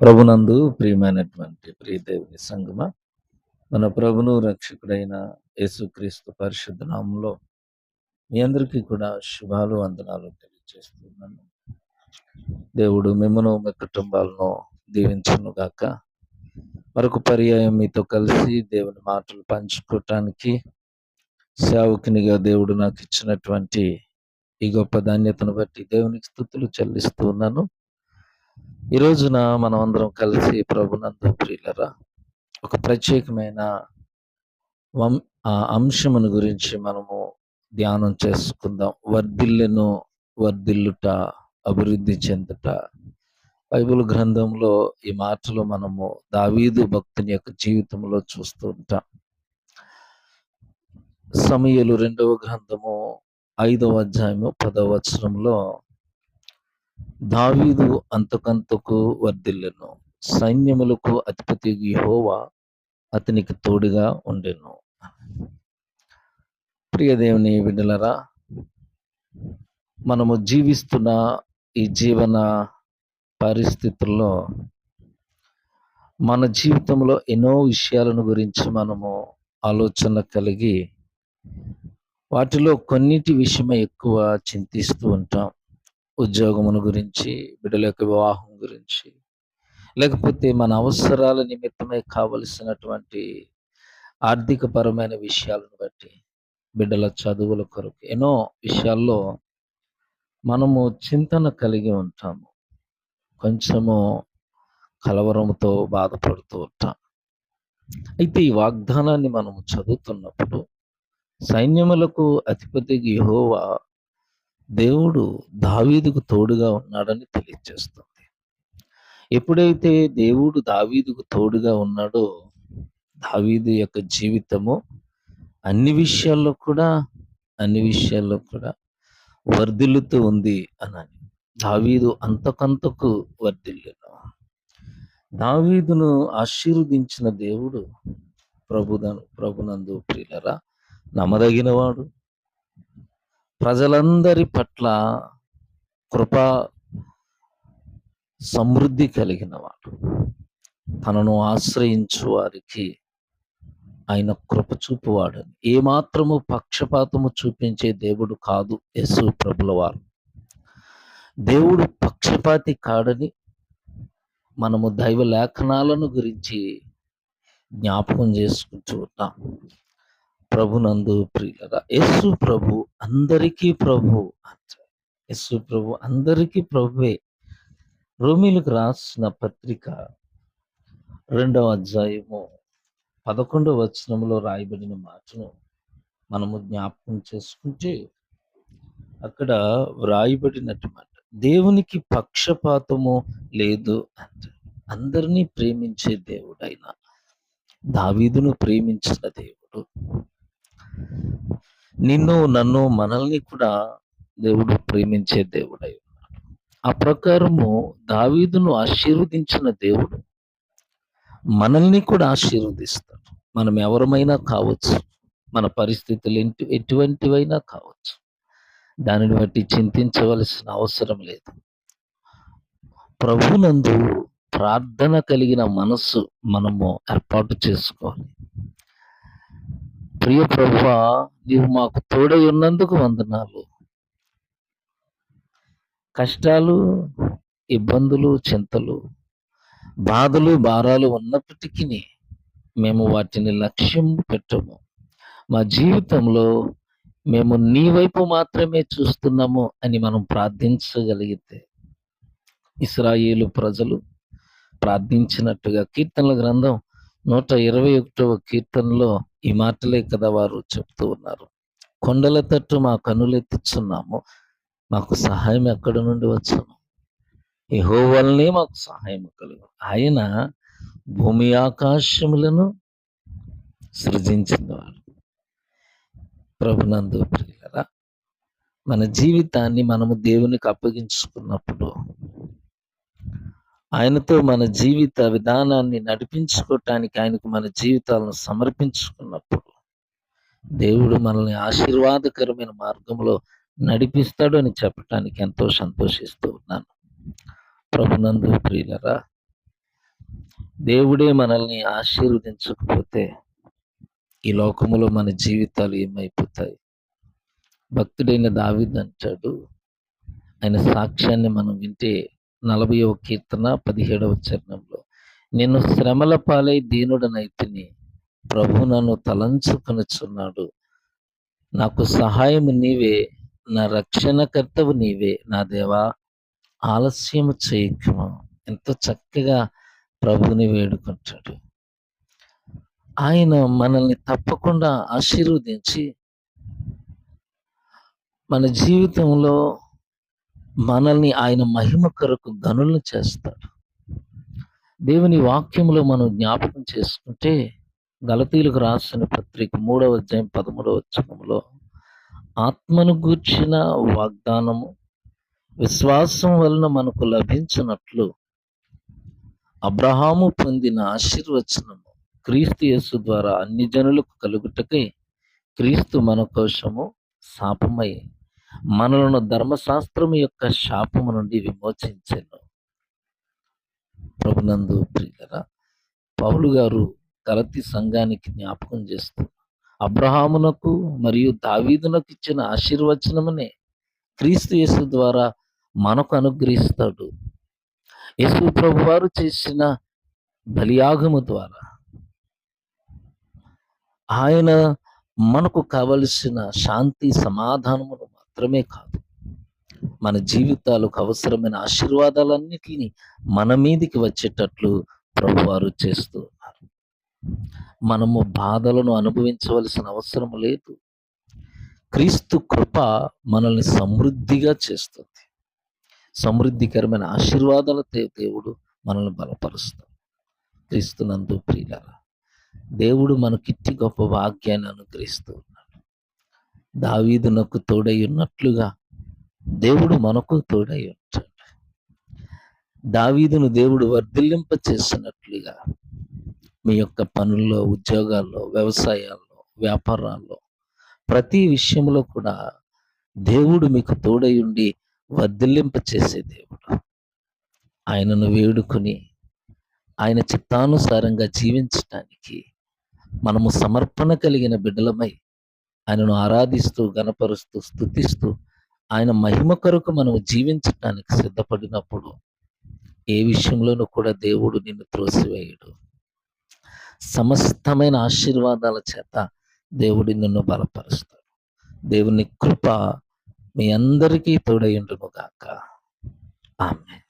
ప్రభునందు ప్రియమైనటువంటి దేవుని సంగమా, మన ప్రభును రక్షకుడైన యేసుక్రీస్తు పరిశుద్ధ నామములో మీ అందరికీ కూడా శుభాలు వందనాలు తెలియజేస్తున్నాను. దేవుడు మిమ్మను మీ కుటుంబాలను దీవించును గాక. మరొక పర్యాయం మీతో కలిసి దేవుని మాటలు పంచుకోవటానికి సేవకునిగా దేవుడు నాకు ఇచ్చినటువంటి ఈ గొప్ప ధాన్యతను బట్టి దేవునికి స్తుతులు చెల్లిస్తూ ఉన్నాను. ఈ రోజున మనం అందరం కలిసి ప్రభునందు ప్రియులరా ఒక ప్రత్యేకమైన అంశమును గురించి మనము ధ్యానం చేసుకుందాం. వర్ధిల్లుట, అభివృద్ధి చెందుట. బైబిల్ గ్రంథంలో ఈ మాటలు మనము దావీదు భక్తుని యొక్క జీవితంలో చూస్తూ ఉంటాం. సమూయేలు 2వ గ్రంథము 5వ అధ్యాయము 10వ వచనంలో దావీదు అంతకంతకు వర్ధిల్లెను, సైన్యములకు అధిపతి యెహోవా అతనికి తోడుగా ఉండెను. ప్రియ దేవుని బిడ్డలారా, మనము జీవిస్తున్న ఈ జీవన పరిస్థితుల్లో మన జీవితంలో ఎన్నో విషయాలను గురించి మనము ఆలోచన కలిగి వాటిలో కొన్నిటి విషయమై ఎక్కువ చింతిస్తూ ఉంటాం. ఉద్యోగమును గురించి, బిడ్డల యొక్క వివాహం గురించి, లేకపోతే మన అవసరాల నిమిత్తమై కావలసినటువంటి ఆర్థికపరమైన విషయాలను బట్టి, బిడ్డల చదువుల కొరకు ఎన్నో విషయాల్లో మనము చింతన కలిగి ఉంటాము. కొంచెము కలవరంతో బాధపడుతూ ఉంటాం. అయితే ఈ వాగ్దానాన్ని మనము చదువుతున్నప్పుడు సైన్యములకు అధిపతి యెహోవా దేవుడు దావీదుకు తోడుగా ఉన్నాడని తెలియజేస్తుంది. ఎప్పుడైతే దేవుడు దావీదుకు తోడుగా ఉన్నాడో దావీదు యొక్క జీవితము అన్ని విషయాల్లో కూడా వర్ధిల్లుతూ ఉంది అని. దావీదు అంతకంతకు వర్ధిల్లెను. దావీదును ఆశీర్వదించిన దేవుడు ప్రభునందు ప్రియులరా నమ్మదగినవాడు, ప్రజలందరి పట్ల కృపా సమృద్ధి కలిగినవాడు. తనను ఆశ్రయించు వారికి ఆయన కృప చూపువాడని. ఏమాత్రము పక్షపాతము చూపించే దేవుడు కాదు యేసు ప్రభుల వారు. దేవుడు పక్షపాతి కాడని మనము దైవ లేఖనాలను గురించి జ్ఞాపకం చేసుకుంటూ ఉన్నాం. ప్రభునందు ప్రియులరా, యేసు ప్రభు అందరికీ ప్రభు. యేసు ప్రభు అందరికీ ప్రభువే. రోమీలకు రాసిన పత్రిక 2వ అధ్యాయము 11వ వచనంలో రాయబడిన మాటను మనము జ్ఞాపకం చేసుకుంటే అక్కడ వ్రాయబడినట్టు మాట, దేవునికి పక్షపాతము లేదు అంటే అందరినీ ప్రేమించే దేవుడు ఆయన. దావీదును ప్రేమించిన దేవుడు నిన్ను నన్ను మనల్ని కూడా దేవుడు ప్రేమించే దేవుడై ఉన్నాడు. ఆ ప్రకారము దావీదును ఆశీర్వదించిన దేవుడు మనల్ని కూడా ఆశీర్వదిస్తాడు. మనం ఎవరమైనా కావచ్చు, మన పరిస్థితులు ఎటువంటివైనా కావచ్చు, దానిని బట్టి చింతించవలసిన అవసరం లేదు. ప్రభునందు ప్రార్థన కలిగిన మనస్సు మనము ఏర్పాటు చేసుకోవాలి. ప్రియ ప్రభువా, నీవు మాకు తోడై ఉన్నందుకు వందనాలు. కష్టాలు, ఇబ్బందులు, చింతలు, బాధలు, భారాలు ఉన్నప్పటికీ మేము వాటిని లక్ష్యం పెట్టము. మా జీవితంలో మేము నీ వైపు మాత్రమే చూస్తున్నాము అని మనం ప్రార్థించగలిగితే, ఇశ్రాయేలు ప్రజలు ప్రార్థించినట్టుగా కీర్తనల గ్రంథం 121వ కీర్తనలో ఈ మాటలే కదా వారు చెప్తూ ఉన్నారు. కొండల తట్టు మా కనులెత్తుచున్నాము, మాకు సహాయం ఎక్కడ నుండి వచ్చును? యెహోవానే మాకు సహాయం కలుగు. ఆయన భూమి ఆకాశములను సృజించినవాడు. ప్రభునందు ప్రియులరా, మన జీవితాన్ని మనము దేవునికి అప్పగించుకున్నప్పుడు, ఆయనతో మన జీవిత విధానాన్ని నడిపించుకోవటానికి ఆయనకు మన జీవితాలను సమర్పించుకున్నప్పుడు దేవుడు మనల్ని ఆశీర్వాదకరమైన మార్గంలో నడిపిస్తాడు అని చెప్పటానికి ఎంతో సంతోషిస్తూ ఉన్నాను. ప్రభునందు ప్రియులరా, దేవుడే మనల్ని ఆశీర్వదించకపోతే ఈ లోకములో మన జీవితాలు ఏమైపోతాయి? భక్తుడైన దావీదు అంటాడు, ఆయన సాక్ష్యాన్ని మనం వింటే 40వ కీర్తన 17వ చరణంలో, నేను శ్రమల పాలై దీనుడనైతిని, ప్రభు నన్ను తలంచుకొనుచున్నాడు. నాకు సహాయము నీవే, నా రక్షణకర్తవు నీవే, నా దేవా ఆలస్యము చేయకుము. ఎంతో చక్కగా ప్రభుని వేడుకుంటాడు. ఆయన మనల్ని తప్పకుండా ఆశీర్వదించి మన జీవితంలో మనల్ని ఆయన మహిమ కొరకు గనులను చేస్తాడు. దేవుని వాక్యములో మనం జ్ఞాపకం చేసుకుంటే, గలతీయులకు రాసిన పత్రిక 3వ అధ్యాయం 13వ వచనములో, ఆత్మను గూర్చిన వాగ్దానము విశ్వాసం వలన మనకు లభించినట్లు అబ్రహాము పొందిన ఆశీర్వచనము క్రీస్తు యేసు ద్వారా అన్ని జనులకు కలుగుటకై క్రీస్తు మన కోసము శాపమై మనలను ధర్మశాస్త్రము యొక్క శాపము నుండి విమోచించెను. ప్రభునందు ప్రియులరా, పౌలు గారు గలతీ సంఘానికి జ్ఞాపకం చేస్తూ, అబ్రహామునకు మరియు దావీదునకు ఇచ్చిన ఆశీర్వచనమునే క్రీస్తు యేసు ద్వారా మనకు అనుగ్రహిస్తాడు. యేసు ప్రభు వారు చేసిన బలియాగము ద్వారా ఆయన మనకు కావలసిన శాంతి సమాధానమును మాత్రమే కాదు, మన జీవితాలకు అవసరమైన ఆశీర్వాదాలన్నిటినీ మన మీదికి వచ్చేటట్లు ప్రభువారు చేస్తూ ఉన్నారు. మనము బాధలను అనుభవించవలసిన అవసరం లేదు. క్రీస్తు కృప మనల్ని సమృద్ధిగా చేస్తుంది. సమృద్ధికరమైన ఆశీర్వాదాలతో దేవుడు మనల్ని బలపరుస్తాడు. క్రీస్తునందు ప్రియులారా, దేవుడు మనకిట్టి గొప్ప భాగ్యాన్ని అనుగ్రహిస్తూ ఉన్నాడు. దావీదునకు తోడై ఉన్నట్లుగా దేవుడు మనకు తోడై ఉంటాడు. దావీదును దేవుడు వర్ధిల్లింప చేసినట్లుగా మీ యొక్క పనుల్లో, ఉద్యోగాల్లో, వ్యవసాయాల్లో, వ్యాపారాల్లో, ప్రతి విషయంలో కూడా దేవుడు మీకు తోడై ఉండి వర్ధిల్లింప చేసే దేవుడు. ఆయనను వేడుకొని ఆయన చిత్తానుసారంగా జీవించటానికి మనము సమర్పణ కలిగిన బిడ్డలమై ఆయనను ఆరాధిస్తూ, గణపరుస్తూ, స్తుతిస్తూ ఆయన మహిమ కొరకు మనము జీవించటానికి సిద్ధపడినప్పుడు ఏ విషయంలోనూ కూడా దేవుడు నిన్ను త్రోసివేయడు. సమస్తమైన ఆశీర్వాదాల చేత దేవుడు నిన్ను బలపరుస్తాడు. దేవుని కృప మీ అందరికీ తోడై ఉండును గాక. ఆమేన్.